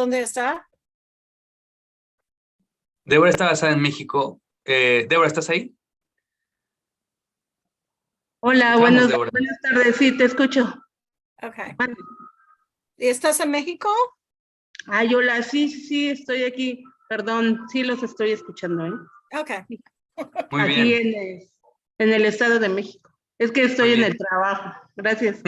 ¿dónde está? Débora está basada en México. Débora, ¿estás ahí? Hola, Escuchamos, Débora. buenas tardes, sí, te escucho. Okay. Mande. ¿Y estás en México? Ay, hola, sí, estoy aquí. Perdón, sí los estoy escuchando, ¿eh? Okay. Muy Aquí bien. en el Estado de México. Es que estoy Muy en bien. el trabajo. Gracias.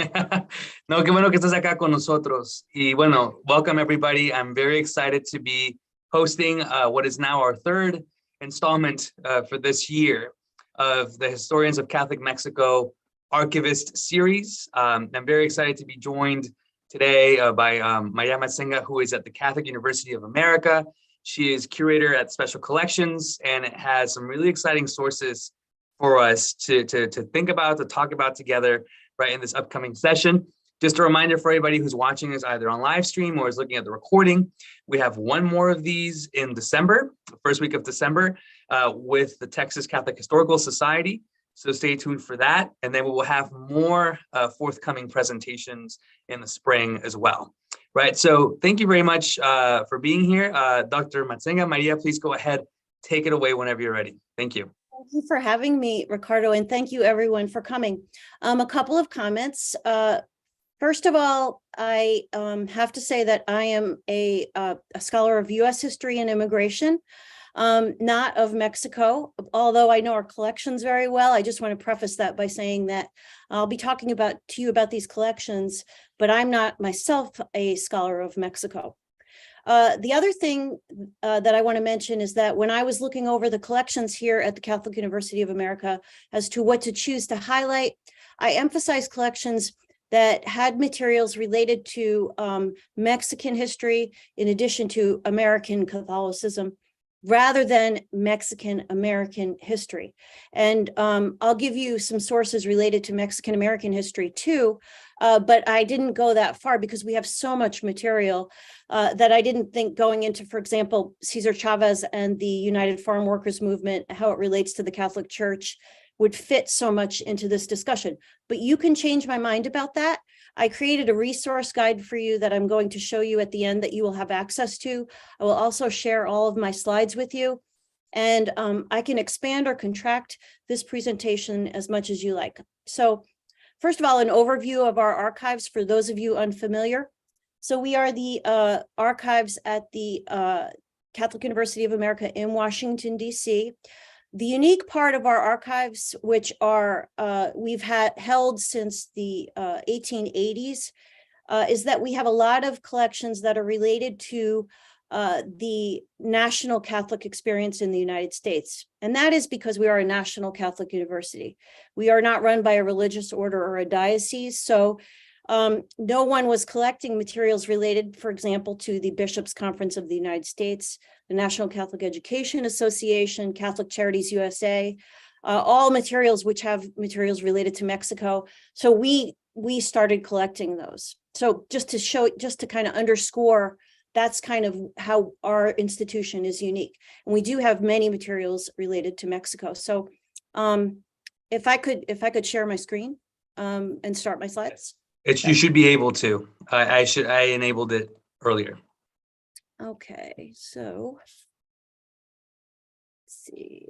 No, qué bueno que estás acá con nosotros. Y bueno, welcome everybody. I'm very excited to be hosting what is now our third installment for this year of the Historians of Catholic Mexico Archivist Series. I'm very excited to be joined today by Maria Matsenga, who is at the Catholic University of America. She is curator at Special Collections and it has some really exciting sources for us to think about, to talk about together, right, in this upcoming session. Just a reminder for everybody who's watching this either on live stream or is looking at the recording, we have one more of these in December, the first week of December, with the Texas Catholic Historical Society. So stay tuned for that. And then we will have more forthcoming presentations in the spring as well. Right, so thank you very much for being here. Dr. Matsenga, Maria, please go ahead, take it away whenever you're ready. Thank you. Thank you for having me, Ricardo, and thank you everyone for coming. A couple of comments. First of all, I have to say that I am a scholar of U.S. history and immigration, not of Mexico, although I know our collections very well. I just want to preface that by saying that I'll be talking to you about these collections, but I'm not myself a scholar of Mexico. The other thing that I want to mention is that when I was looking over the collections here at the Catholic University of America as to what to choose to highlight, I emphasized collections that had materials related to Mexican history in addition to American Catholicism, rather than Mexican-American history. And I'll give you some sources related to Mexican-American history too, but I didn't go that far because we have so much material that I didn't think going into, for example, Cesar Chavez and the United Farm Workers Movement, how it relates to the Catholic Church would fit so much into this discussion. But you can change my mind about that. I created a resource guide for you that I'm going to show you at the end that you will have access to. I will also share all of my slides with you. And I can expand or contract this presentation as much as you like. So first of all, an overview of our archives for those of you unfamiliar. So we are the archives at the Catholic University of America in Washington, D.C. The unique part of our archives, which are we've held since the 1880s, is that we have a lot of collections that are related to the national Catholic experience in the United States. And that is because we are a national Catholic university. We are not run by a religious order or a diocese. So no one was collecting materials related, for example, to the Bishops' Conference of the United States, the National Catholic Education Association, Catholic Charities USA, all materials which have materials related to Mexico. So we started collecting those. So just to kind of underscore, that's kind of how our institution is unique. And we do have many materials related to Mexico. So if I could share my screen and start my slides. You should be able to. I enabled it earlier. Okay, so let's see.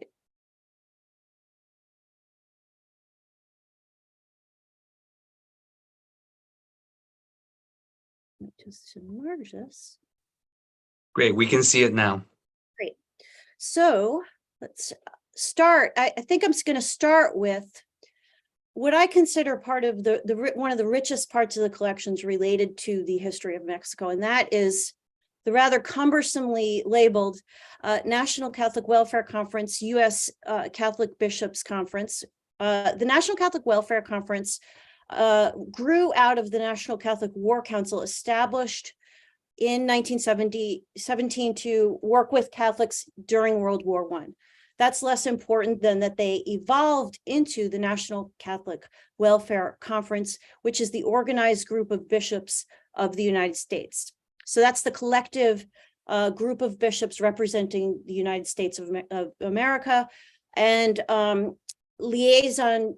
Just enlarge this. Great, we can see it now. Great. So let's start. I think I'm going to start with what I consider part of one of the richest parts of the collections related to the history of Mexico, and that is the rather cumbersomely labeled National Catholic Welfare Conference, U.S. Catholic Bishops' Conference. The National Catholic Welfare Conference grew out of the National Catholic War Council, established in 1917 to work with Catholics during World War I. That's less important than that they evolved into the National Catholic Welfare Conference, which is the organized group of bishops of the United States. So that's the collective group of bishops representing the United States of America and liaising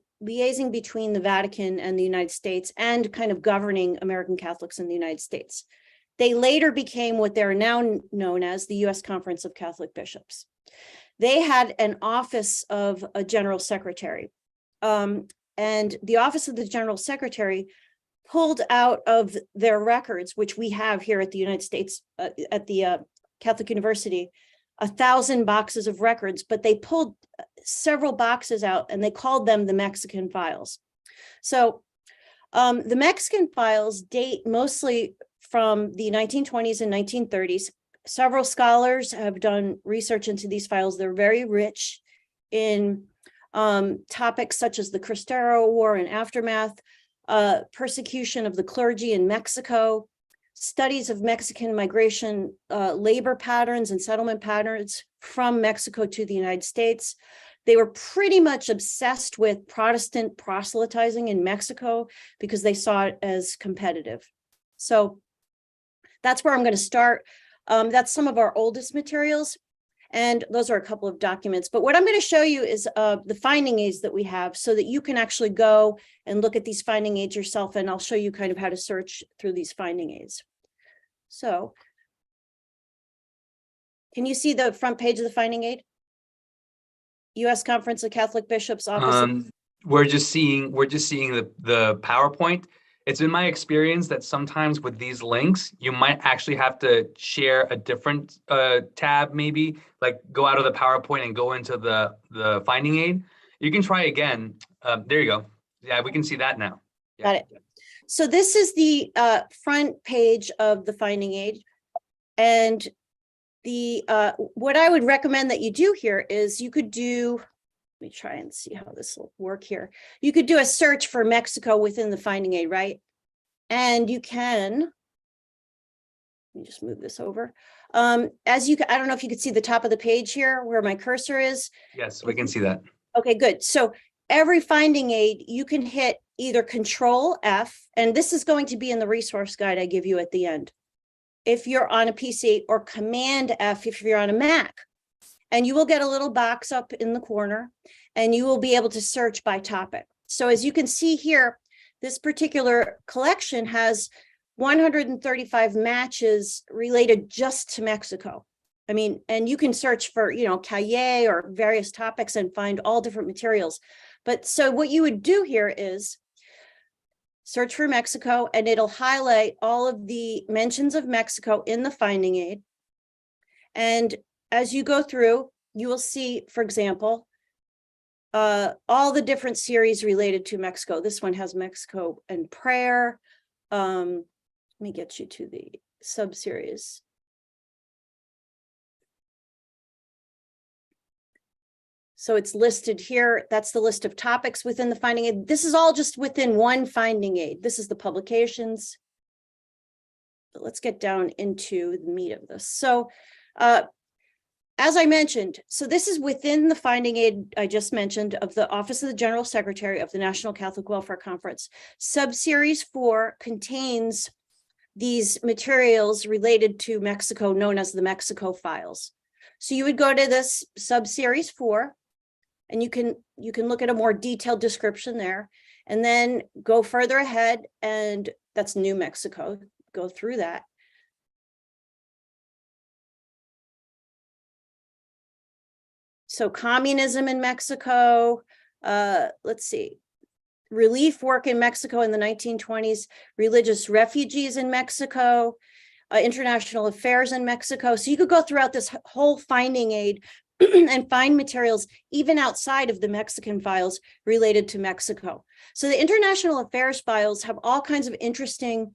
between the Vatican and the United States and kind of governing American Catholics in the United States. They later became what they're now known as the U.S. Conference of Catholic Bishops. They had an office of a general secretary. And the office of the general secretary pulled out of their records, which we have here at the United States, at the Catholic University, 1,000 boxes of records, but they pulled several boxes out and they called them the Mexican files. So the Mexican files date mostly from the 1920s and 1930s. Several scholars have done research into these files. They're very rich in topics such as the Cristero War and aftermath, persecution of the clergy in Mexico, studies of Mexican migration, labor patterns and settlement patterns from Mexico to the United States. They were pretty much obsessed with Protestant proselytizing in Mexico because they saw it as competitive. So that's where I'm going to start. That's some of our oldest materials. And those are a couple of documents. But what I'm going to show you is the finding aids that we have so that you can actually go and look at these finding aids yourself. And I'll show you kind of how to search through these finding aids. So can you see the front page of the finding aid? U.S. Conference of Catholic Bishops Office. We're just seeing the PowerPoint. It's been my experience that sometimes with these links, you might actually have to share a different tab, maybe like go out of the PowerPoint and go into the finding aid. You can try again. There you go. Yeah, we can see that now. Yeah. Got it. So this is the front page of the finding aid. And the what I would recommend that you do here is you could do, let me try and see how this will work here. You could do a search for Mexico within the finding aid, right? And you can, let me just move this over. As you can, I don't know if you could see the top of the page here where my cursor is. Yes, we can see that. Okay, good. So every finding aid, you can hit either Control F, and this is going to be in the resource guide I give you at the end, if you're on a PC, or Command F if you're on a Mac. And you will get a little box up in the corner and you will be able to search by topic. So as you can see here, this particular collection has 135 matches related just to Mexico. I mean, and you can search for, Calle or various topics and find all different materials. But so what you would do here is search for Mexico, and it'll highlight all of the mentions of Mexico in the finding aid. And as you go through, you will see, for example, all the different series related to Mexico. This one has Mexico and prayer. Let me get you to the sub-series. So it's listed here. That's the list of topics within the finding aid. This is all just within one finding aid. This is the publications. But let's get down into the meat of this. So as I mentioned, so this is within the finding aid I just mentioned of the Office of the General Secretary of the National Catholic Welfare Conference. Subseries 4 contains these materials related to Mexico known as the Mexico files. So you would go to this subseries 4, and you can look at a more detailed description there, and then go further ahead, and that's New Mexico. Go through that. So communism in Mexico, let's see, relief work in Mexico in the 1920s, religious refugees in Mexico, international affairs in Mexico. So you could go throughout this whole finding aid and find materials even outside of the Mexican files related to Mexico. So the international affairs files have all kinds of interesting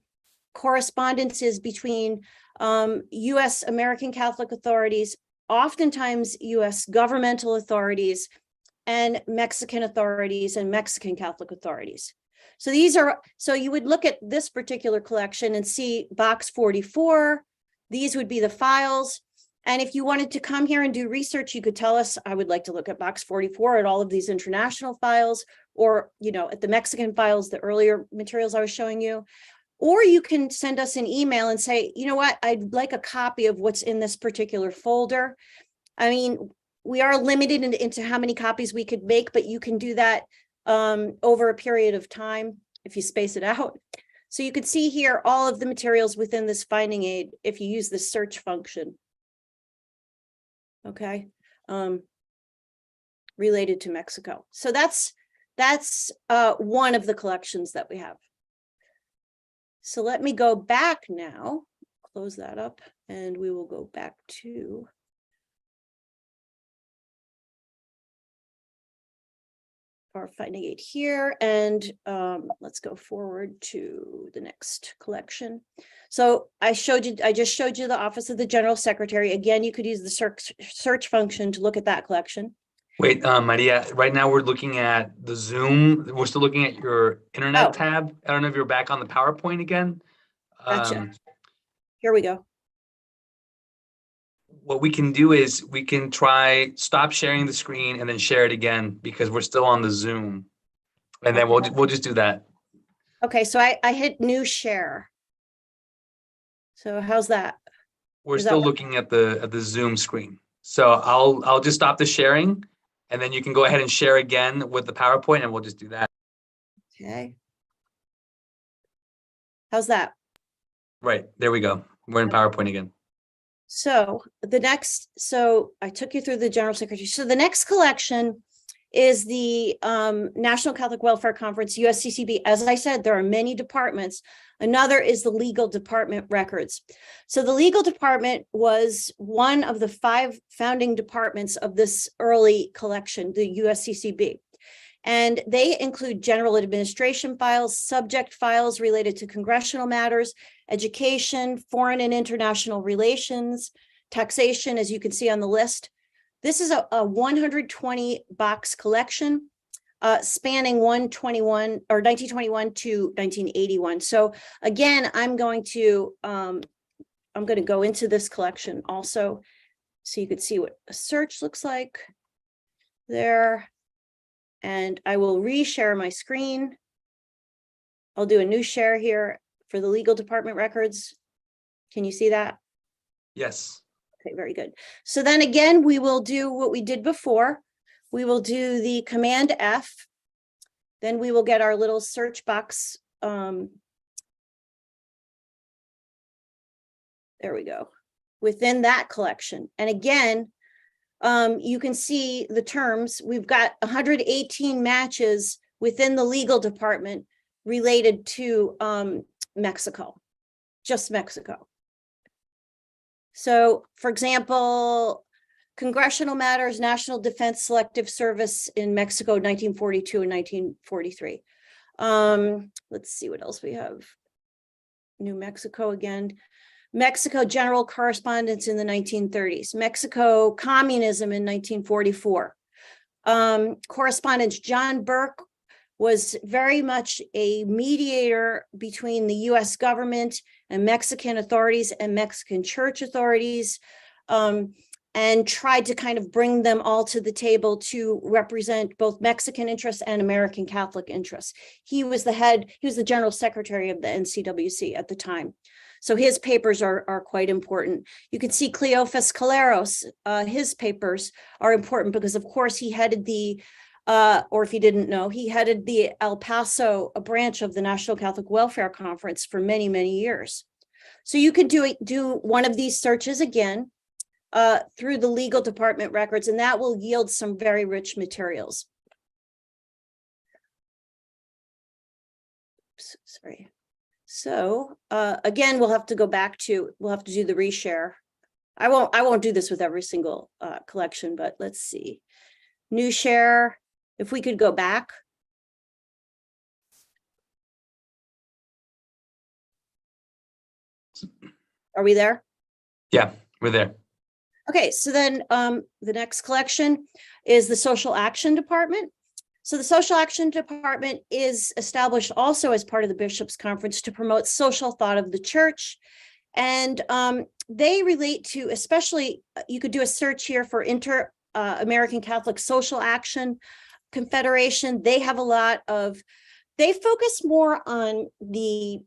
correspondences between U.S. American Catholic authorities, oftentimes U.S. governmental authorities, and Mexican authorities and Mexican Catholic authorities. So these are, so you would look at this particular collection and see box 44. These would be the files. And if you wanted to come here and do research, you could tell us, I would like to look at box 44 at all of these international files, or, at the Mexican files, the earlier materials I was showing you. Or you can send us an email and say, you know what, I'd like a copy of what's in this particular folder. I mean, we are limited into how many copies we could make, but you can do that over a period of time if you space it out. So you can see here all of the materials within this finding aid if you use the search function. Okay, related to Mexico. So that's one of the collections that we have. So let me go back now, close that up, and we will go back to our finding aid here, and let's go forward to the next collection. So I just showed you the Office of the General Secretary. Again, you could use the search function to look at that collection. Wait, Maria, right now we're looking at the Zoom. We're still looking at your internet Oh. tab. I don't know if you're back on the PowerPoint again. Gotcha. Here we go. What we can do is we can stop sharing the screen and then share it again because we're still on the Zoom. And then we'll just do that. Okay, so I hit new share. So how's that? We're Is that still what- looking at the Zoom screen. So I'll just stop the sharing and then you can go ahead and share again with the PowerPoint and we'll just do that. Okay. How's that? Right, there we go. We're in PowerPoint again. So so I took you through the General Secretary. So the next collection is the National Catholic Welfare Conference, USCCB. As I said, there are many departments. Another is the legal department records. So the legal department was one of the 5 founding departments of this early collection, the USCCB. And they include general administration files, subject files related to congressional matters, education, foreign and international relations, taxation, as you can see on the list. This is a 120 box collection spanning 1921 to 1981. So again, I'm going to go into this collection also so you could see what a search looks like there. And I will reshare my screen. I'll do a new share here for the legal department records. Can you see that? Yes. Okay, very good. So then again, we will do what we did before. We will do the Command F. Then we will get our little search box. There we go. Within that collection. And again, you can see the terms. We've got 118 matches within the legal department related to Mexico, just Mexico. So, for example, Congressional Matters, National Defense Selective Service in Mexico, 1942 and 1943. Let's see what else we have. New Mexico again. Mexico General Correspondence in the 1930s. Mexico Communism in 1944. Correspondence John Burke was very much a mediator between the US government and Mexican authorities and Mexican church authorities, and tried to kind of bring them all to the table to represent both Mexican interests and American Catholic interests. He was the general secretary of the NCWC at the time. So his papers are quite important. You can see Cleophas Caleros, his papers are important because of course he headed or if you didn't know, he headed the El Paso branch of the National Catholic Welfare Conference for many, many years. So you can do one of these searches again through the legal department records, and that will yield some very rich materials. Oops, sorry. So again, we'll have to do the reshare. I won't do this with every single collection, but let's see. New share, if we could go back. Are we there? Yeah, we're there. Okay, so then the next collection is the Social Action Department. So the Social Action Department is established also as part of the Bishops' Conference to promote social thought of the church. And they relate to, especially, you could do a search here for American Catholic Social Action Confederation. They have they focus more on the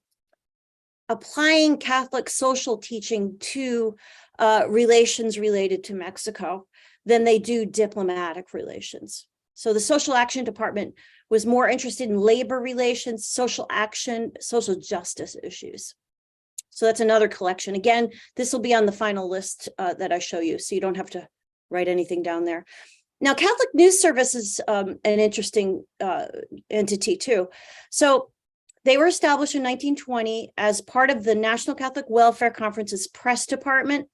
applying Catholic social teaching to relations related to Mexico than they do diplomatic relations. So the social action department was more interested in labor relations, social action, social justice issues. So that's another collection. Again, this will be on the final list that I show you, so you don't have to write anything down there. Now, Catholic News Service is an interesting entity too. So they were established in 1920 as part of the National Catholic Welfare Conference's press department.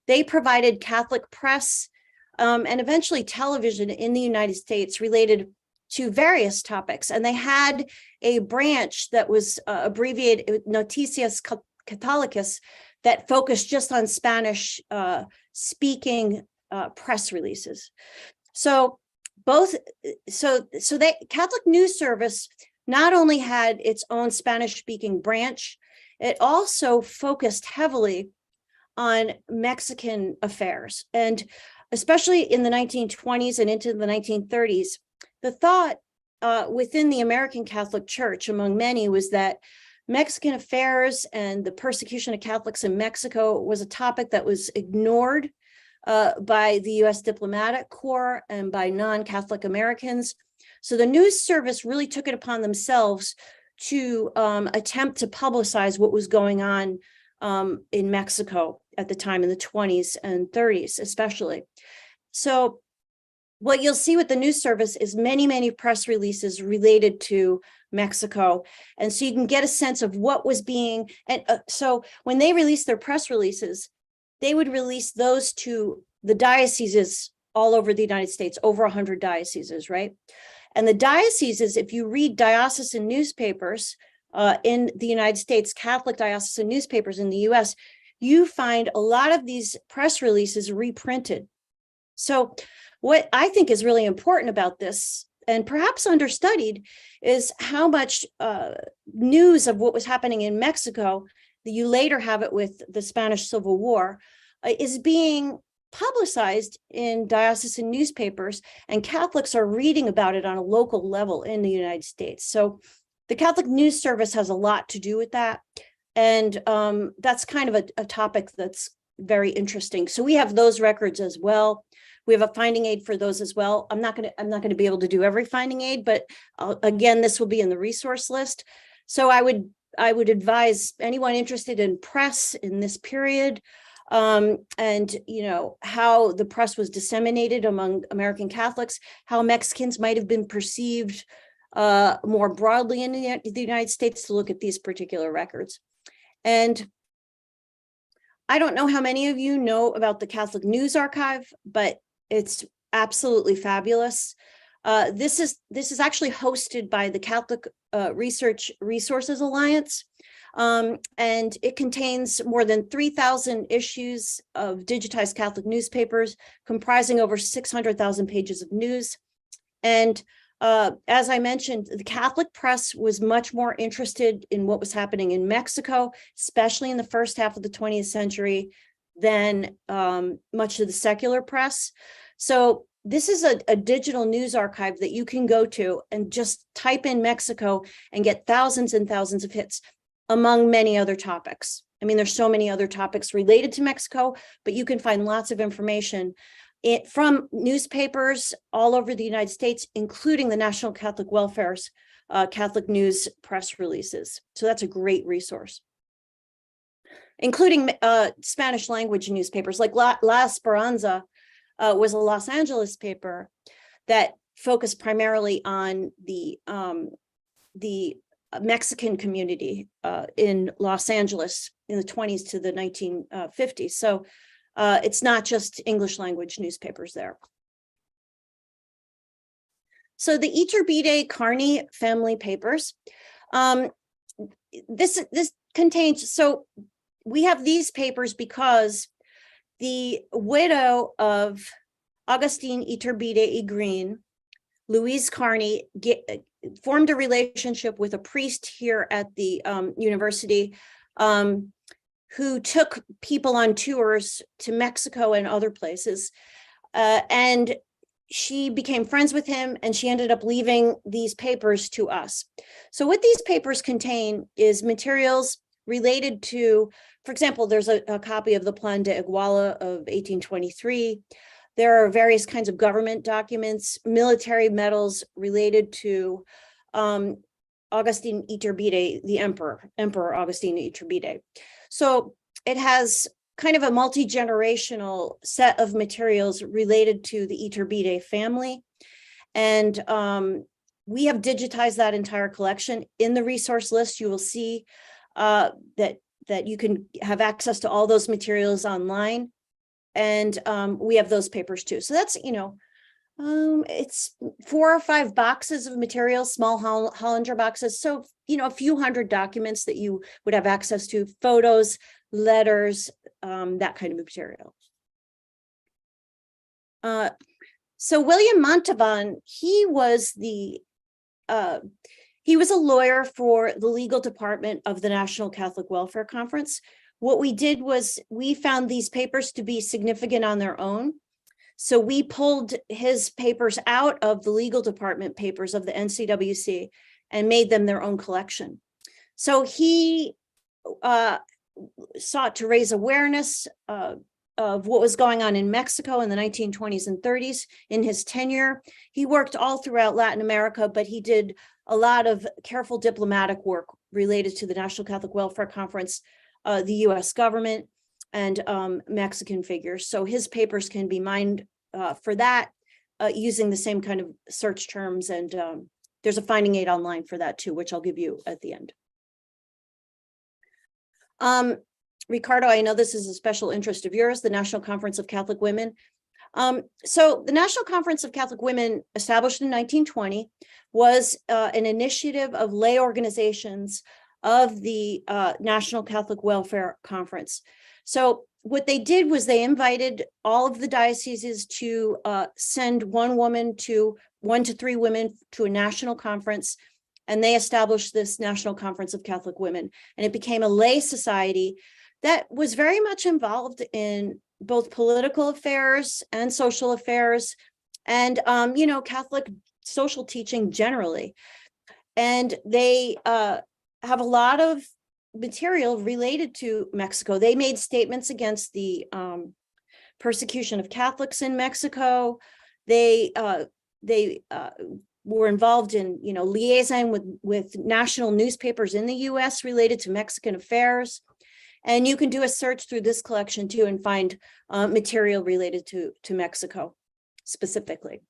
They provided Catholic press and eventually television in the United States related to various topics. And they had a branch that was abbreviated Noticias Catholicas that focused just on Spanish speaking press releases. So Catholic News Service not only had its own Spanish speaking branch, it also focused heavily on Mexican affairs. And especially in the 1920s and into the 1930s, the thought within the American Catholic Church, among many, was that Mexican affairs and the persecution of Catholics in Mexico was a topic that was ignored by the U.S. diplomatic corps and by non-Catholic Americans. So the news service really took it upon themselves to attempt to publicize what was going on in Mexico at the time, in the 20s and 30s especially. So what you'll see with the news service is many, many press releases related to Mexico. And so you can get a sense of what was being, and so when they released their press releases, they would release those to the dioceses all over the United States, over 100 dioceses, right? And the dioceses, if you read diocesan newspapers in the United States, Catholic diocesan newspapers in the US, you find a lot of these press releases reprinted. So what I think is really important about this, and perhaps understudied, is how much news of what was happening in Mexico, that you later have it with the Spanish Civil War, is being publicized in diocesan newspapers, and Catholics are reading about it on a local level in the United States. So the Catholic News Service has a lot to do with that. And that's kind of a topic that's very interesting. So we have those records as well. We have a finding aid for those as well. I'm not going to be able to do every finding aid, but again, this will be in the resource list. So I would advise anyone interested in press in this period, and how the press was disseminated among American Catholics, how Mexicans might have been perceived more broadly in the United States, to look at these particular records. And I don't know how many of you know about the Catholic News Archive, but it's absolutely fabulous. This is actually hosted by the Catholic Research Resources Alliance, and it contains more than 3,000 issues of digitized Catholic newspapers, comprising over 600,000 pages of news. And as I mentioned, the Catholic press was much more interested in what was happening in Mexico, especially in the first half of the 20th century, than much of the secular press. So this is a digital news archive that you can go to and just type in Mexico and get thousands and thousands of hits, among many other topics. I mean, there's so many other topics related to Mexico, but you can find lots of information from newspapers all over the United States, including the National Catholic Welfare's Catholic News press releases. So that's a great resource, including Spanish language newspapers like La Esperanza was a Los Angeles paper that focused primarily on the Mexican community in Los Angeles in the 20s to the 1950s. So it's not just English language newspapers there. So the Iturbide Carney family papers, this contains, so we have these papers because the widow of Augustine Iturbide y Green, Louise Carney, formed a relationship with a priest here at the university, who took people on tours to Mexico and other places. And she became friends with him, and she ended up leaving these papers to us. So what these papers contain is materials related to, for example, there's a copy of the Plan de Iguala of 1823. There are various kinds of government documents, military medals related to Augustine Iturbide, the Emperor Augustine Iturbide. So it has kind of a multi-generational set of materials related to the Iturbide family. And we have digitized that entire collection. In the resource list, you will see that you can have access to all those materials online. And we have those papers too. So that's, it's 4 or 5 boxes of materials, small Hollinger boxes. So, a few hundred documents that you would have access to, photos, letters, that kind of material. So William Montauban, he was a lawyer for the legal department of the National Catholic Welfare Conference. What we did was we found these papers to be significant on their own. So we pulled his papers out of the legal department papers of the NCWC and made them their own collection. So he sought to raise awareness of what was going on in Mexico in the 1920s and 30s in his tenure. He worked all throughout Latin America, but he did a lot of careful diplomatic work related to the National Catholic Welfare Conference, the US government, and Mexican figures. So his papers can be mined for that using the same kind of search terms. And there's a finding aid online for that too, which I'll give you at the end. Ricardo, I know this is a special interest of yours, the National Conference of Catholic Women. So the National Conference of Catholic Women, established in 1920, was an initiative of lay organizations of the National Catholic Welfare Conference. So what they did was they invited all of the dioceses to send 1 to 3 women to a national conference, and they established this National Conference of Catholic Women, and it became a lay society that was very much involved in both political affairs and social affairs and, Catholic social teaching generally. And they have a lot of material related to Mexico. They made statements against the persecution of Catholics in Mexico. They were involved in, liaison with national newspapers in the US related to Mexican affairs. And you can do a search through this collection too and find material related to Mexico specifically.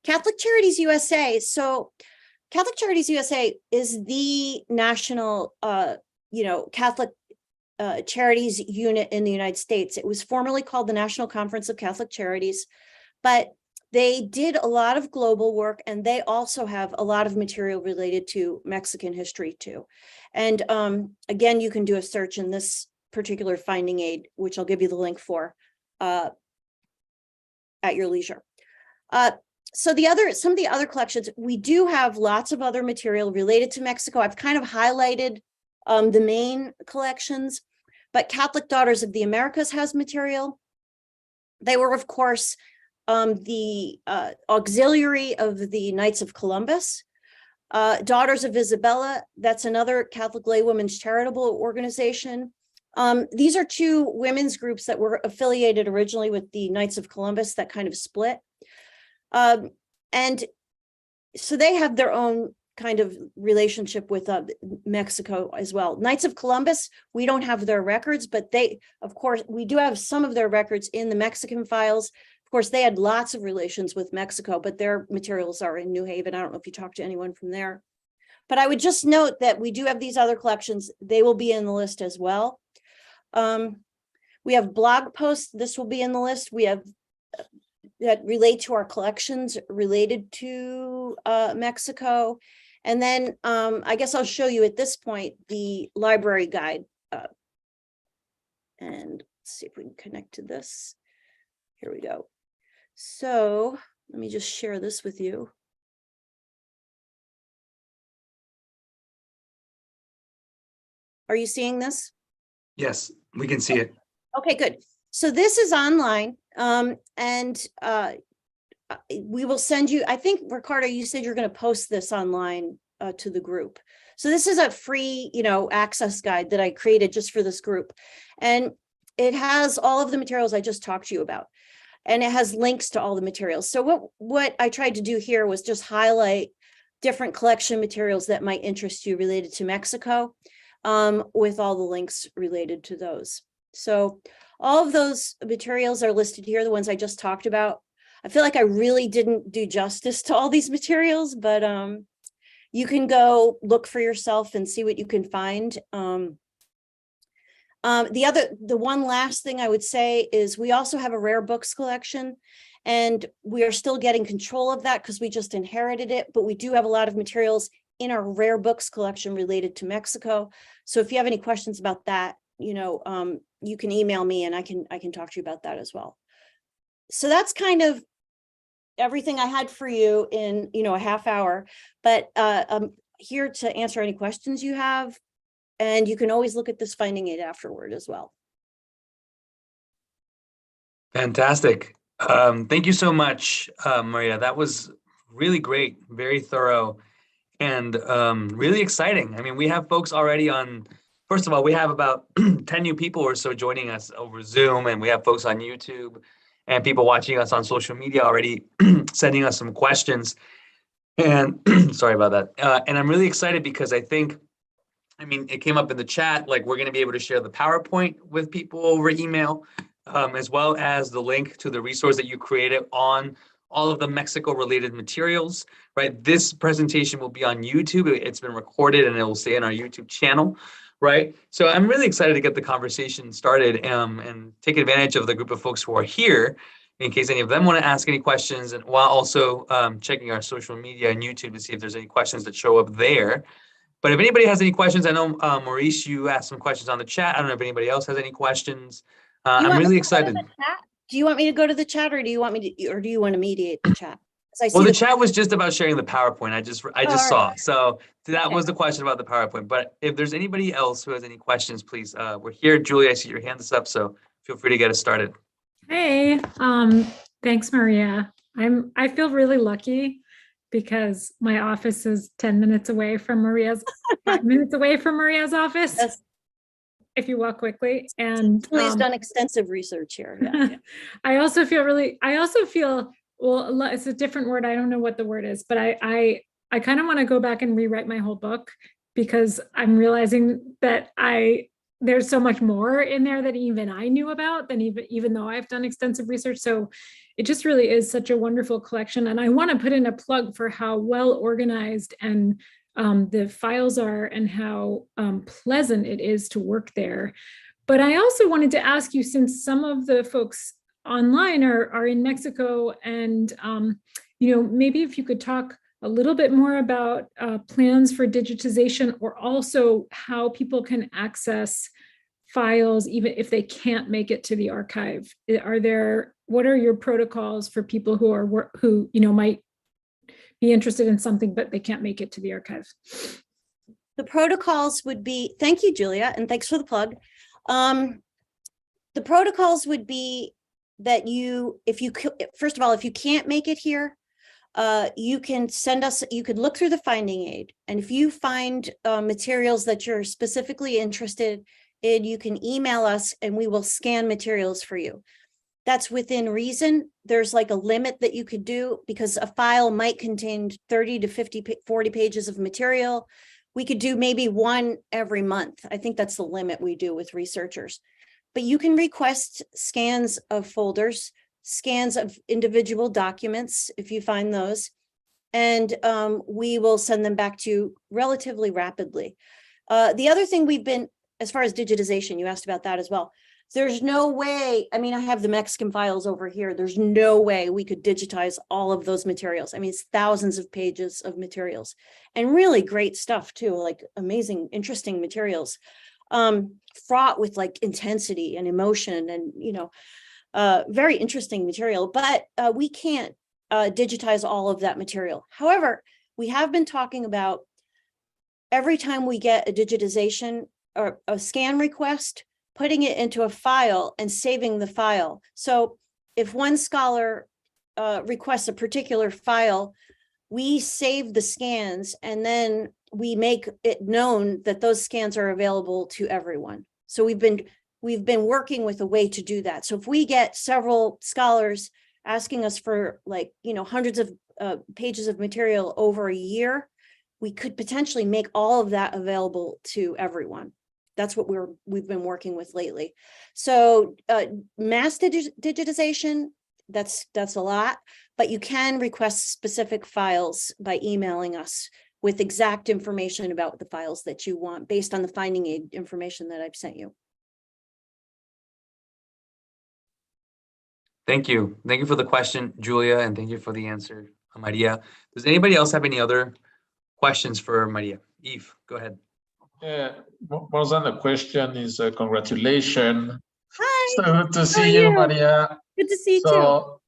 Catholic Charities USA. So Catholic Charities USA is the national, Catholic charities unit in the United States. It was formerly called the National Conference of Catholic Charities, but they did a lot of global work, and they also have a lot of material related to Mexican history too. And again, you can do a search in this particular finding aid, which I'll give you the link for at your leisure. So some of the other collections, we do have lots of other material related to Mexico. I've kind of highlighted the main collections, but Catholic Daughters of the Americas has material. They were, of course, the auxiliary of the Knights of Columbus. Daughters of Isabella, that's another Catholic laywomen's charitable organization. These are 2 women's groups that were affiliated originally with the Knights of Columbus that kind of split. And so they have their own kind of relationship with Mexico as well. Knights of Columbus, we don't have their records, but we do have some of their records in the Mexican files. Of course, they had lots of relations with Mexico, but their materials are in New Haven. I don't know if you talked to anyone from there. But I would just note that we do have these other collections. They will be in the list as well. We have blog posts. This will be in the list. We have that relate to our collections related to Mexico. And then I guess I'll show you at this point the library guide. And let's see if we can connect to this. Here we go. So let me just share this with you. Are you seeing this? Yes, we can see it. Okay, good. So this is online, and we will send you, I think, Ricardo, you said you're going to post this online to the group. So this is a free, access guide that I created just for this group. And it has all of the materials I just talked to you about. And it has links to all the materials. So what I tried to do here was just highlight different collection materials that might interest you related to Mexico, with all the links related to those. So all of those materials are listed here, the ones I just talked about. I feel like I really didn't do justice to all these materials, but you can go look for yourself and see what you can find. The one last thing I would say is we also have a rare books collection, and we are still getting control of that because we just inherited it, but we do have a lot of materials in our rare books collection related to Mexico. So if you have any questions about that, you can email me and I can talk to you about that as well. So that's kind of everything I had for you in, a half hour, but I'm here to answer any questions you have. And you can always look at this finding aid afterward as well. Fantastic. Thank you so much, Maria. That was really great, very thorough, and really exciting. I mean, we have folks already on, first of all, we have about 10 new people or so joining us over Zoom, and we have folks on YouTube and people watching us on social media already sending us some questions. And sorry about that. And I'm really excited because I mean, it came up in the chat, like we're going to be able to share the PowerPoint with people over email, as well as the link to the resource that you created on all of the Mexico related materials, right? This presentation will be on YouTube. It's been recorded and it will stay on our YouTube channel, right? So I'm really excited to get the conversation started and take advantage of the group of folks who are here in case any of them want to ask any questions, and while also checking our social media and YouTube to see if there's any questions that show up there. But if anybody has any questions, I know, Maurice, you asked some questions on the chat. I don't know if anybody else has any questions. I'm really excited. Do you want me to go to the chat, or do you want to mediate the chat? Well, the chat was just about sharing the PowerPoint. I just saw. Right. So that was the question about the PowerPoint. But if there's anybody else who has any questions, please, we're here. Julie, I see your hand is up, so feel free to get us started. Hey, thanks, Maria. I feel really lucky because my office is 10 minutes away from 5 minutes away from Maria's office. Yes. If you walk quickly. And Julie's done extensive research here. Yeah. I also feel, well, it's a different word. I don't know what the word is, but I kind of want to go back and rewrite my whole book because I'm realizing that there's so much more in there that even I knew about than even though I've done extensive research. So it just really is such a wonderful collection. And I want to put in a plug for how well organized and the files are and how pleasant it is to work there. But I also wanted to ask you, since some of the folks online are in Mexico, and maybe if you could talk a little bit more about plans for digitization, or also how people can access files even if they can't make it to the archive. What are your protocols for people who might be interested in something but they can't make it to the archive? The protocols would be, thank you, Julia, and thanks for the plug. The protocols would be that first of all, if you can't make it here, you can look through the finding aid. And if you find materials that you're specifically interested in, you can email us and we will scan materials for you. That's within reason. There's like a limit that you could do because a file might contain 30 to 50, 40 pages of material. We could do maybe one every month. I think that's the limit we do with researchers. But you can request scans of folders, scans of individual documents, if you find those, and we will send them back to you relatively rapidly. The other thing as far as digitization, you asked about that as well. There's no way, I have the Mexican files over here. There's no way we could digitize all of those materials. It's thousands of pages of materials and really great stuff too, like amazing, interesting materials, fraught with like intensity and emotion and, very interesting material, but we can't digitize all of that material. However, we have been talking about every time we get a digitization or a scan request, putting it into a file and saving the file. So if one scholar requests a particular file, we save the scans and then we make it known that those scans are available to everyone. So we've we've been working with a way to do that. So if we get several scholars asking us for like, hundreds of pages of material over a year, we could potentially make all of that available to everyone. That's what we've been working with lately. So mass digitization, that's a lot, but you can request specific files by emailing us with exact information about the files that you want based on the finding aid information that I've sent you. Thank you. Thank you for the question, Julia, and thank you for the answer, Maria. Does anybody else have any other questions for Maria? Eve, go ahead. More than a question is a congratulations. Hi. So good to How are see you, you? Maria. Good to see you too. So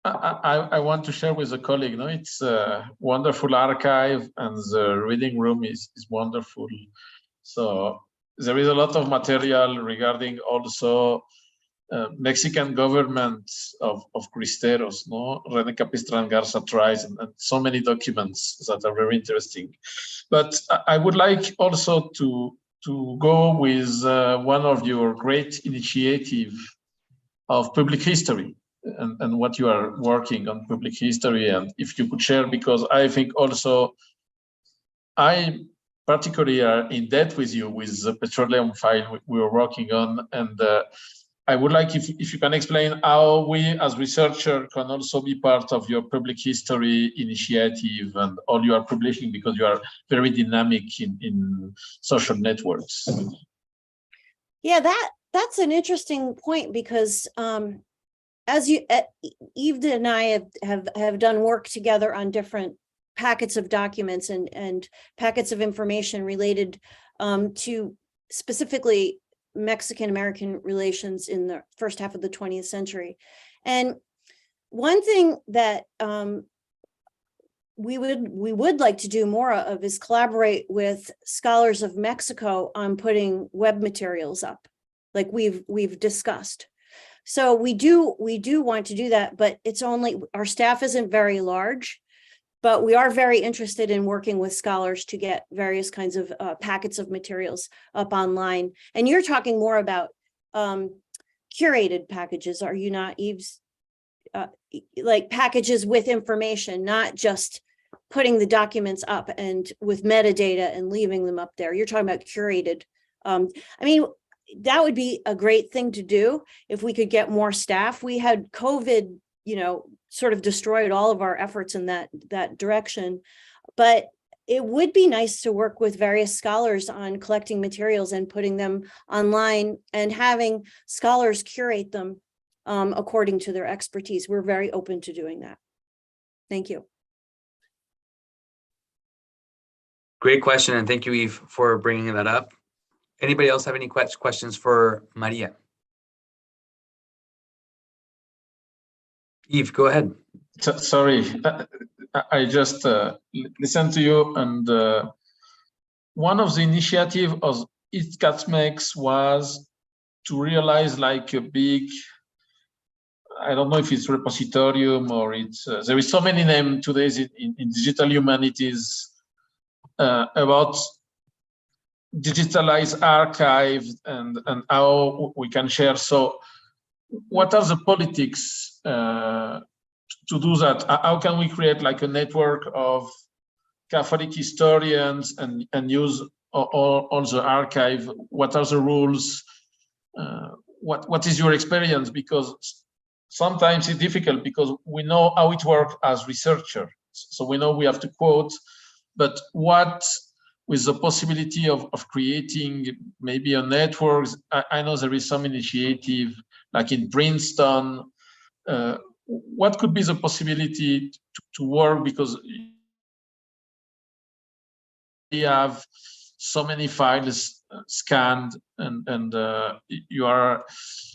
I want to share with a colleague, it's a wonderful archive and the reading room is wonderful. So there is a lot of material regarding also Mexican government of Cristeros, René Capistrán Garza trials, and so many documents that are very interesting. But I would like also to go with one of your great initiative of public history and what you are working on public history, and if you could share, because I think also I particularly are in debt with you with the petroleum file we were working on, and I would like if you can explain how we as researchers can also be part of your public history initiative and all you are publishing, because you are very dynamic in social networks. Yeah, that's an interesting point, because as Eve and I have done work together on different packets of documents and packets of information related to specifically Mexican-American relations in the first half of the 20th century. And one thing that we would like to do more of is collaborate with scholars of Mexico on putting web materials up, like we've discussed. So we do want to do that, but it's only, our staff isn't very large, but we are very interested in working with scholars to get various kinds of packets of materials up online. And you're talking more about curated packages, are you not, Eve's? Like packages with information, not just putting the documents up and with metadata and leaving them up there. You're talking about curated. I mean, that would be a great thing to do if we could get more staff. We had COVID, sort of destroyed all of our efforts in that direction. But it would be nice to work with various scholars on collecting materials and putting them online and having scholars curate them according to their expertise. We're very open to doing that. Thank you. Great question, and thank you, Eve, for bringing that up. Anybody else have any questions for Maria? Eve, go ahead. Sorry, I just listened to you, and one of the initiatives of ITCATMEX was to realize like a big, I don't know if it's repositorium or it's, there is so many names today in digital humanities about digitalized archives and how we can share. So what are the politics to do that? How can we create like a network of Catholic historians and use all the archive? What are the rules? What is your experience? Because sometimes it's difficult because we know how it works as researchers. So we know we have to quote, but what with the possibility of creating maybe a network? I know there is some initiative like in Princeton. What could be the possibility to work, because you have so many files scanned and you are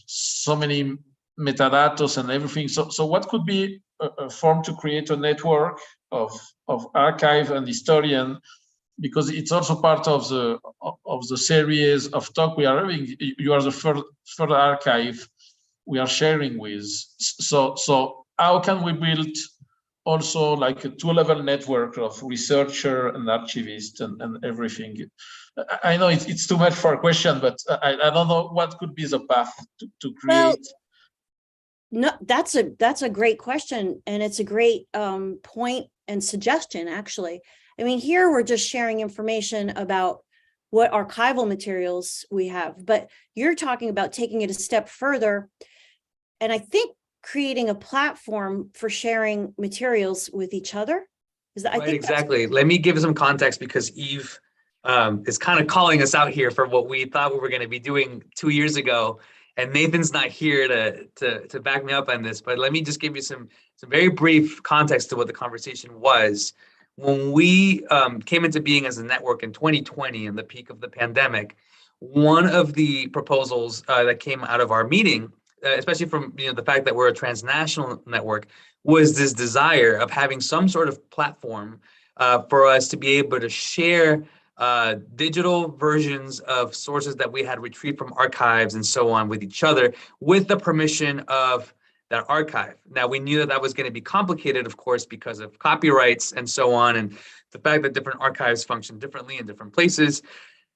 so many metadatas and everything. So what could be a form to create a network of archive and historian, because it's also part of the series of talk we are having. You are the third archive we are sharing with. So how can we build also like a two-level network of researcher and archivist and everything. I know it's too much for a question, but I don't know what could be the path to Well, create. no, that's a great question, and it's a great point and suggestion, actually. I mean, here we're just sharing information about what archival materials we have, but you're talking about taking it a step further, and I think creating a platform for sharing materials with each other. I Right, think that's- exactly. Let me give some context because Eve is kind of calling us out here for what we thought we were going to be doing 2 years ago. And Nathan's not here to back me up on this, but let me just give you some very brief context to what the conversation was. When we came into being as a network in 2020, in the peak of the pandemic, one of the proposals that came out of our meeting, especially from the fact that we're a transnational network, was this desire of having some sort of platform for us to be able to share digital versions of sources that we had retrieved from archives and so on with each other, with the permission of that archive. Now, we knew that that was going to be complicated, of course, because of copyrights and so on, and the fact that different archives function differently in different places.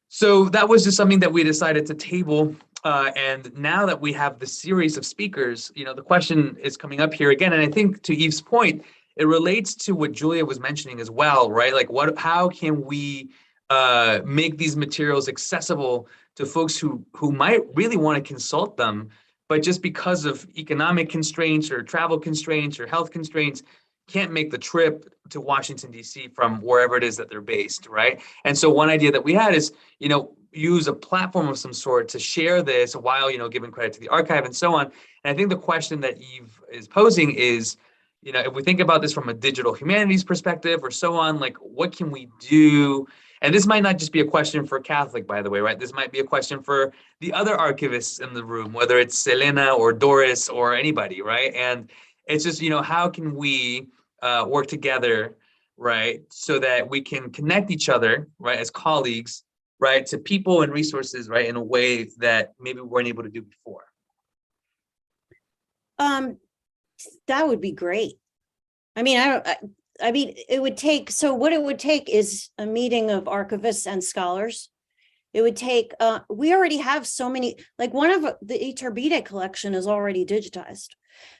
So that was just something that we decided to table. And now that we have the series of speakers, the question is coming up here again. And I think to Eve's point, it relates to what Julia was mentioning as well, right? Like how can we make these materials accessible to folks who might really want to consult them, but just because of economic constraints or travel constraints or health constraints, can't make the trip to Washington, D.C. from wherever it is that they're based, right? And so one idea that we had is, use a platform of some sort to share this while, giving credit to the archive and so on. And I think the question that Eve is posing is, if we think about this from a digital humanities perspective or so on, like what can we do? And this might not just be a question for Catholic, by the way, right? This might be a question for the other archivists in the room, whether it's Selena or Doris or anybody, right? And it's just, how can we work together, right? So that we can connect each other, right, as colleagues, right, to people and resources, right, in a way that maybe we weren't able to do before. That would be great. I mean, it would take, so what it would take is a meeting of archivists and scholars. It would take, we already have so many, like one of the Iturbide collection is already digitized.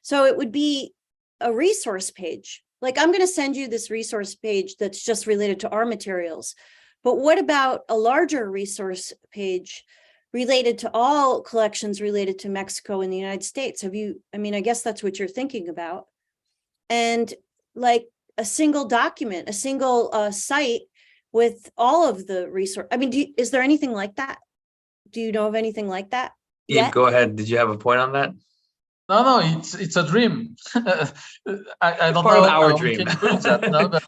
So it would be a resource page. Like I'm going to send you this resource page that's just related to our materials. But what about a larger resource page related to all collections related to Mexico and the United States? I guess that's what you're thinking about. And like a single document, a single site with all of the resource. I mean, is there anything like that? Do you know of anything like that? Eve, go ahead. Did you have a point on that? No, it's a dream. I don't part know of our how dream. we can do that, no, but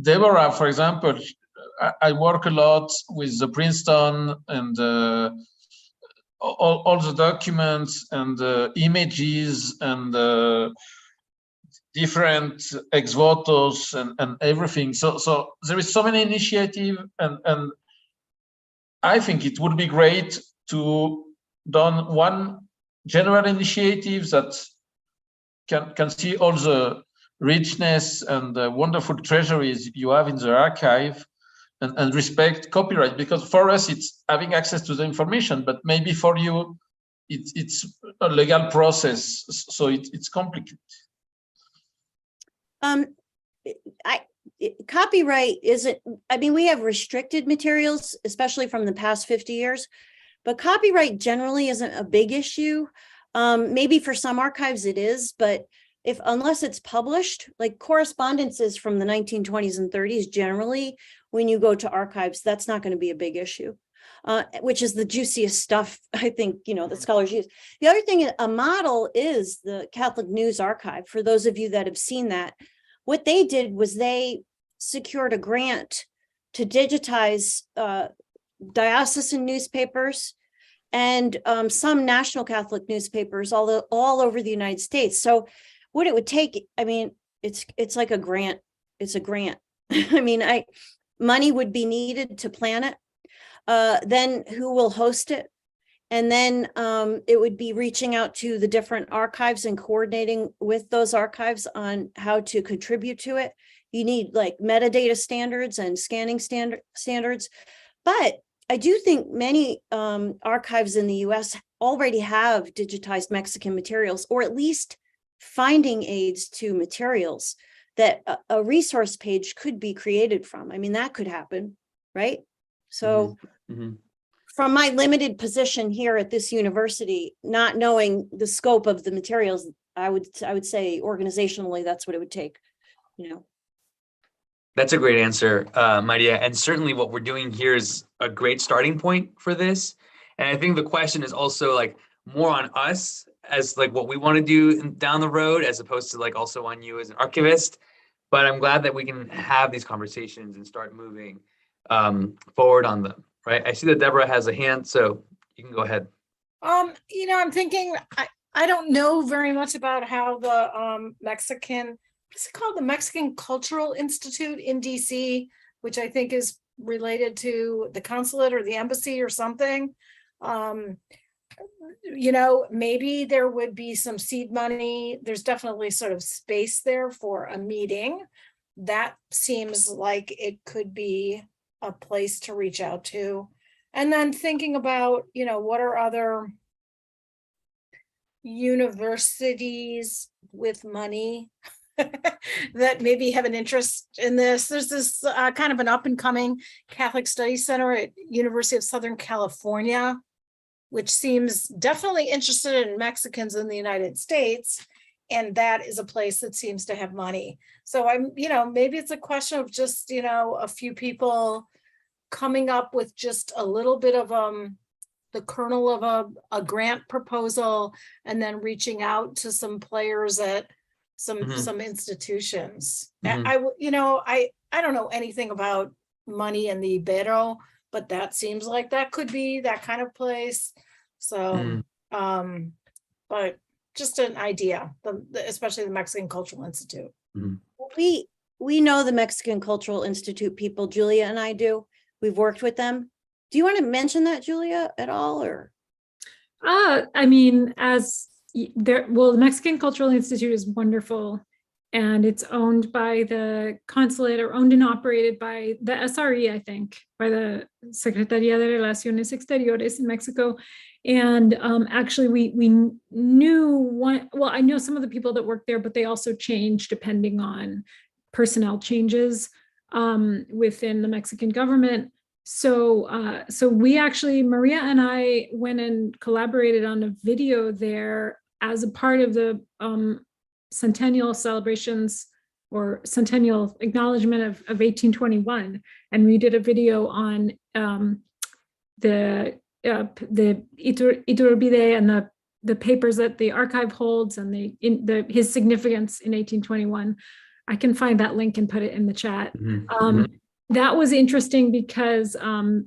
Deborah, for example, I work a lot with the Princeton and all the documents and images and different ex votos and everything. So there is so many initiatives, and I think it would be great to done one general initiative that can see all the richness and the wonderful treasuries you have in the archive and respect copyright, because for us it's having access to the information, but maybe for you it's a legal process, so it's complicated. Copyright isn't, I mean, we have restricted materials, especially from the past 50 years, but copyright generally isn't a big issue. Maybe for some archives it is, but unless it's published, like correspondences from the 1920s and 30s, generally, when you go to archives, that's not going to be a big issue, which is the juiciest stuff, I think, that scholars use. The other thing, a model is the Catholic News Archive. For those of you that have seen that, what they did was they secured a grant to digitize diocesan newspapers and some national Catholic newspapers all over the United States. So what it would take, I mean, it's like a grant. It's a grant. I mean, money would be needed to plan it. Then who will host it? And then it would be reaching out to the different archives and coordinating with those archives on how to contribute to it. You need like metadata standards and scanning standards. But I do think many archives in the US already have digitized Mexican materials, or at least finding aids to materials that a resource page could be created from. I mean, that could happen, right? So Mhm. from my limited position here at this university, not knowing the scope of the materials, I would say organizationally, that's what it would take, you know. That's a great answer, Maria. And certainly what we're doing here is a great starting point for this. And I think the question is also like more on us as like what we want to do down the road, as opposed to like also on you as an archivist. But I'm glad that we can have these conversations and start moving forward on them, right? I see that Deborah has a hand, so you can go ahead. You know, I'm thinking, I don't know very much about how the Mexican, what's it called? The Mexican Cultural Institute in DC, which I think is related to the consulate or the embassy or something. You know, maybe there would be some seed money. There's definitely sort of space there for a meeting. That seems like it could be a place to reach out to. And then thinking about, you know, what are other universities with money that maybe have an interest in this. There's this kind of an up and coming Catholic Studies Center at University of Southern California, which seems definitely interested in Mexicans in the United States. And that is a place that seems to have money. So I'm, you know, maybe it's a question of just, you know, a few people coming up with just a little bit of the kernel of a grant proposal, and then reaching out to some players at some institutions. You know, I don't know anything about money in the Ibero, but that seems like that could be that kind of place. So, but just an idea, especially the Mexican Cultural Institute. We know the Mexican Cultural Institute people, Julia and I do. We've worked with them. Do you want to mention that, Julia, at all, or? I mean, the Mexican Cultural Institute is wonderful, and it's owned by the consulate, or owned and operated by the SRE, I think, by the Secretaría de Relaciones Exteriores in Mexico. And actually, we knew one. Well, I know some of the people that work there, but they also change depending on personnel changes within the Mexican government. So we actually, Maria and I went and collaborated on a video there as a part of the centennial celebrations or centennial acknowledgement of 1821. And we did a video on the Iturbide and the papers that the archive holds and his significance in 1821. I can find that link and put it in the chat. That was interesting because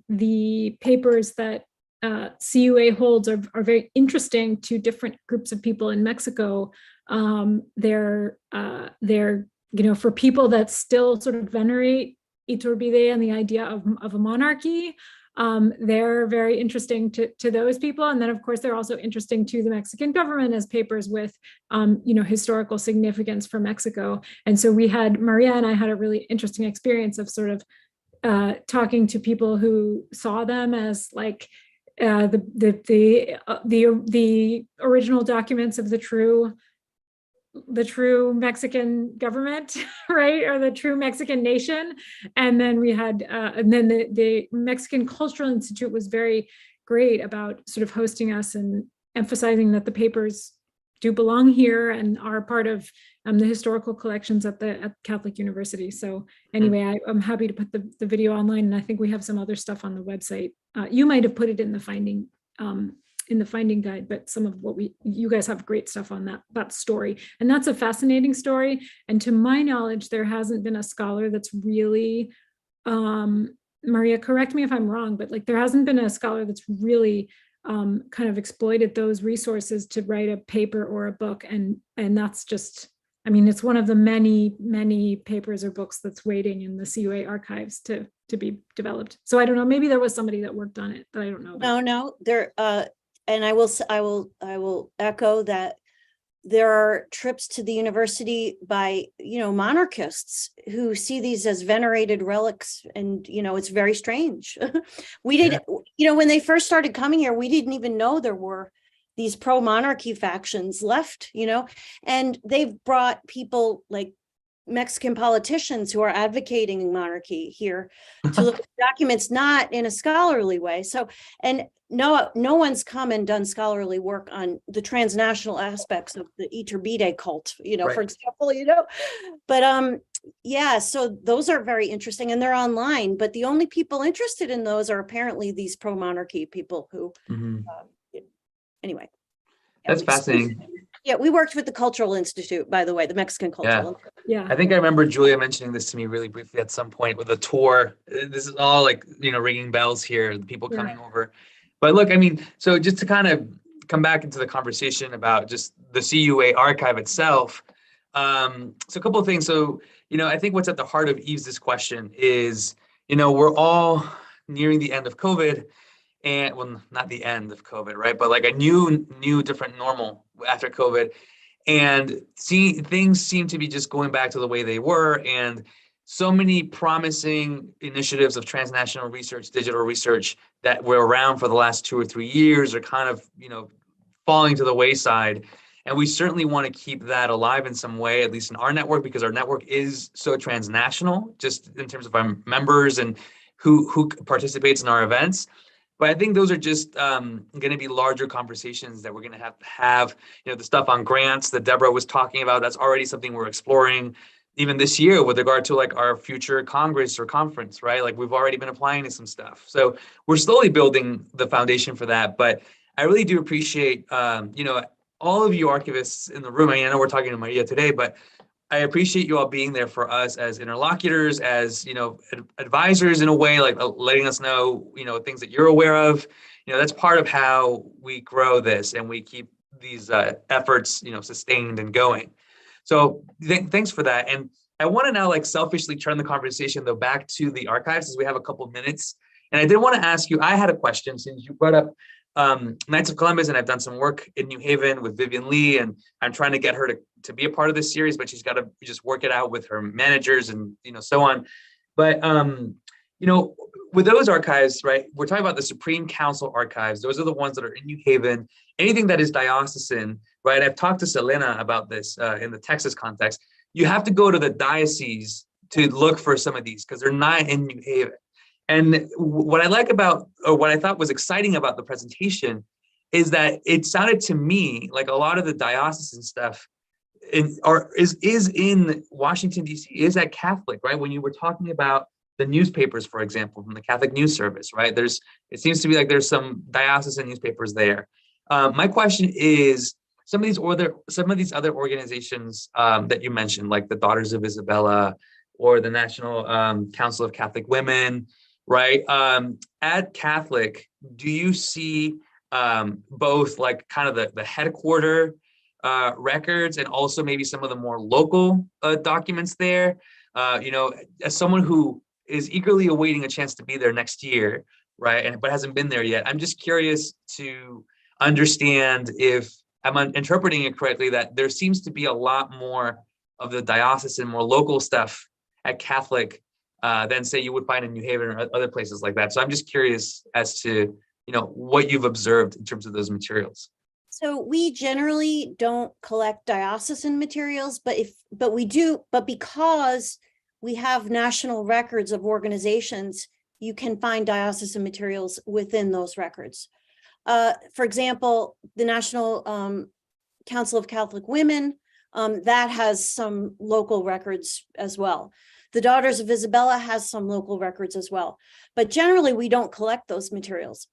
the papers that CUA holds are very interesting to different groups of people in Mexico. They're you know, for people that still sort of venerate Iturbide and the idea of a monarchy, they're very interesting to those people. And then of course, they're also interesting to the Mexican government as papers with, you know, historical significance for Mexico. And so Maria and I had a really interesting experience of sort of talking to people who saw them as like the original documents of the true Mexican government, right? Or the true Mexican nation. And then we had, and then the Mexican Cultural Institute was very great about sort of hosting us and emphasizing that the papers do belong here and are part of the historical collections at Catholic University. So anyway, I'm happy to put the video online, and I think we have some other stuff on the website. You might have put it in the finding guide, but some of what you guys have great stuff on that story. And that's a fascinating story. And to my knowledge, there hasn't been a scholar that's really, Maria, correct me if I'm wrong, but like there hasn't been a scholar that's really kind of exploited those resources to write a paper or a book. And that's just, I mean, it's one of the many, many papers or books that's waiting in the CUA archives to be developed. So I don't know, maybe there was somebody that worked on it that I don't know about. No, there, and I will echo that there are trips to the university by, monarchists who see these as venerated relics, and, it's very strange. We didn't, when they first started coming here, we didn't even know there were these pro-monarchy factions left, and they've brought people like Mexican politicians who are advocating monarchy here to look at documents, not in a scholarly way. So, and no one's come and done scholarly work on the transnational aspects of the Iturbide cult, Right. for example, but yeah, so those are very interesting, and they're online, but the only people interested in those are apparently these pro-monarchy people who, Mhm. anyway. That's fascinating. Yeah, we worked with the Cultural Institute, by the way, the Mexican Cultural Institute. Yeah. I think I remember Julia mentioning this to me really briefly at some point with a tour. This is all like, ringing bells here, the people Yeah. coming over. But look, I mean, so just to kind of come back into the conversation about just the CUA archive itself. So a couple of things. So, I think what's at the heart of Eve's question is, we're all nearing the end of COVID. And well, not the end of COVID, right? But like a new different normal after COVID. And things seem to be just going back to the way they were. And so many promising initiatives of transnational research, digital research that were around for the last 2 or 3 years are kind of, falling to the wayside. And we certainly want to keep that alive in some way, at least in our network, because our network is so transnational, just in terms of our members and who participates in our events. But I think those are just going to be larger conversations that we're going to have, the stuff on grants that Deborah was talking about. That's already something we're exploring even this year with regard to like our future Congress or conference, right? Like we've already been applying to some stuff. So we're slowly building the foundation for that. But I really do appreciate, all of you archivists in the room. I know we're talking to Maria today, but I appreciate you all being there for us as interlocutors, as, advisors in a way, like letting us know, things that you're aware of. That's part of how we grow this and we keep these efforts, sustained and going. So thanks for that. And I want to now like selfishly turn the conversation though back to the archives as we have a couple of minutes. And I did want to ask you, I had a question since you brought up Knights of Columbus, and I've done some work in New Haven with Vivian Lee, and I'm trying to get her to be a part of this series, but she's got to just work it out with her managers and so on. But with those archives, right, we're talking about the Supreme Council archives. Those are the ones that are in New Haven. Anything that is diocesan, right? I've talked to Selena about this in the Texas context. You have to go to the diocese to look for some of these because they're not in New Haven. And what I like about, or what I thought was exciting about the presentation is that it sounded to me like a lot of the diocesan stuff is in Washington, D.C., is at Catholic, right? When you were talking about the newspapers, for example, from the Catholic News Service, right? It seems to be like there's some diocesan newspapers there. My question is, some of these other organizations that you mentioned, like the Daughters of Isabella or the National Council of Catholic Women, right? At Catholic, do you see both like kind of the headquarter records and also maybe some of the more local documents there? As someone who is eagerly awaiting a chance to be there next year, right? But hasn't been there yet. I'm just curious to understand if I'm interpreting it correctly, that there seems to be a lot more of the diocesan, more local stuff at Catholic than say you would find in New Haven or other places like that. So I'm just curious as to, what you've observed in terms of those materials. So we generally don't collect diocesan materials, but because we have national records of organizations, you can find diocesan materials within those records. For example, the National Council of Catholic Women, that has some local records as well. The Daughters of Isabella has some local records as well. But generally, we don't collect those materials.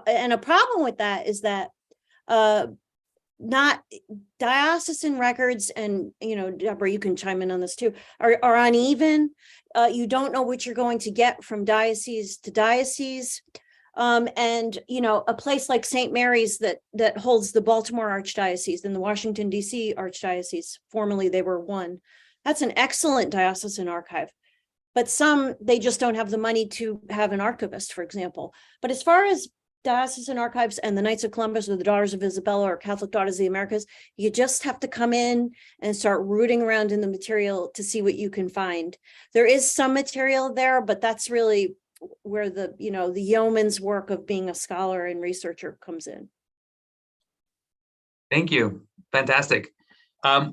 And a problem with that is that not diocesan records, and Deborah, you can chime in on this too, are uneven. You don't know what you're going to get from diocese to diocese. And a place like St. Mary's that holds the Baltimore Archdiocese and the Washington, D.C. Archdiocese, formerly they were one. That's an excellent diocesan archive. But some, they just don't have the money to have an archivist, for example. But as far as Diocesan Archives and the Knights of Columbus or the Daughters of Isabella or Catholic Daughters of the Americas, you just have to come in and start rooting around in the material to see what you can find. There is some material there, but that's really where the, you know, the yeoman's work of being a scholar and researcher comes in. Thank you. Fantastic.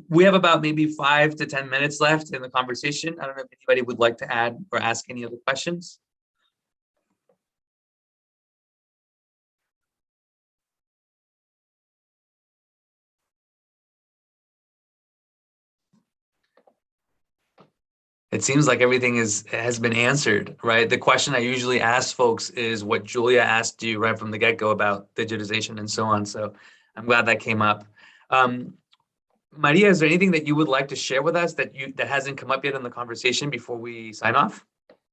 We have about maybe 5 to 10 minutes left in the conversation. I don't know if anybody would like to add or ask any other questions. It seems like everything has been answered, right? The question I usually ask folks is what Julia asked you right from the get-go about digitization and so on. So I'm glad that came up. Maria, is there anything that you would like to share with us that hasn't come up yet in the conversation before we sign off?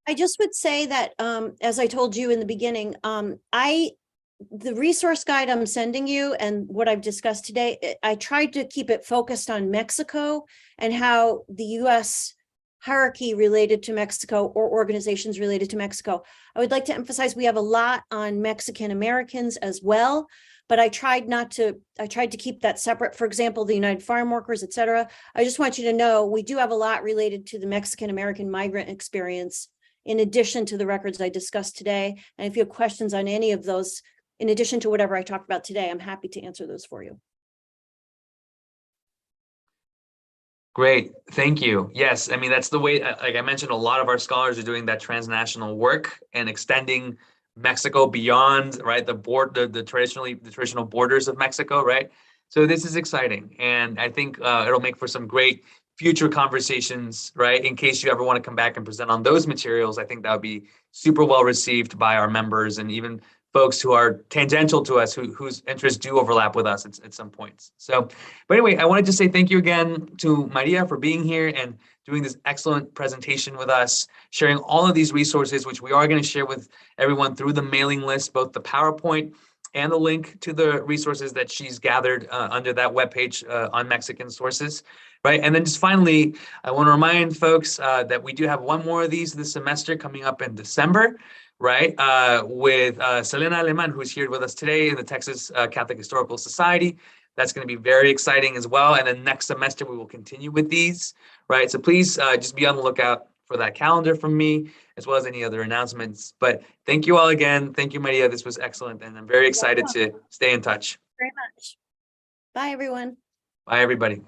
I just would say that, as I told you in the beginning, the resource guide I'm sending you and what I've discussed today, I tried to keep it focused on Mexico and how the U.S. hierarchy related to Mexico or organizations related to Mexico. I would like to emphasize we have a lot on Mexican Americans as well, but I tried to keep that separate. For example, the United Farm Workers, et cetera. I just want you to know we do have a lot related to the Mexican American migrant experience in addition to the records I discussed today. And if you have questions on any of those, in addition to whatever I talked about today, I'm happy to answer those for you. Great, thank you. Yes, I mean, that's the way, like I mentioned, a lot of our scholars are doing that transnational work and extending Mexico beyond, right, the traditional borders of Mexico, right? So this is exciting. And I think it'll make for some great future conversations, right? In case you ever want to come back and present on those materials, I think that would be super well received by our members and even folks who are tangential to us, whose interests do overlap with us at some points. So, but anyway, I wanted to say thank you again to Maria for being here and doing this excellent presentation with us, sharing all of these resources, which we are going to share with everyone through the mailing list, both the PowerPoint and the link to the resources that she's gathered under that webpage on Mexican sources, right? And then just finally, I want to remind folks that we do have one more of these this semester coming up in December, right? With Selena Aleman, who's here with us today in the Texas Catholic Historical Society. That's going to be very exciting as well. And then next semester, we will continue with these, right? So please just be on the lookout for that calendar from me, as well as any other announcements. But thank you all again. Thank you, Maria. This was excellent. And I'm very excited to stay in touch. Very much. Bye, everyone. Bye, everybody.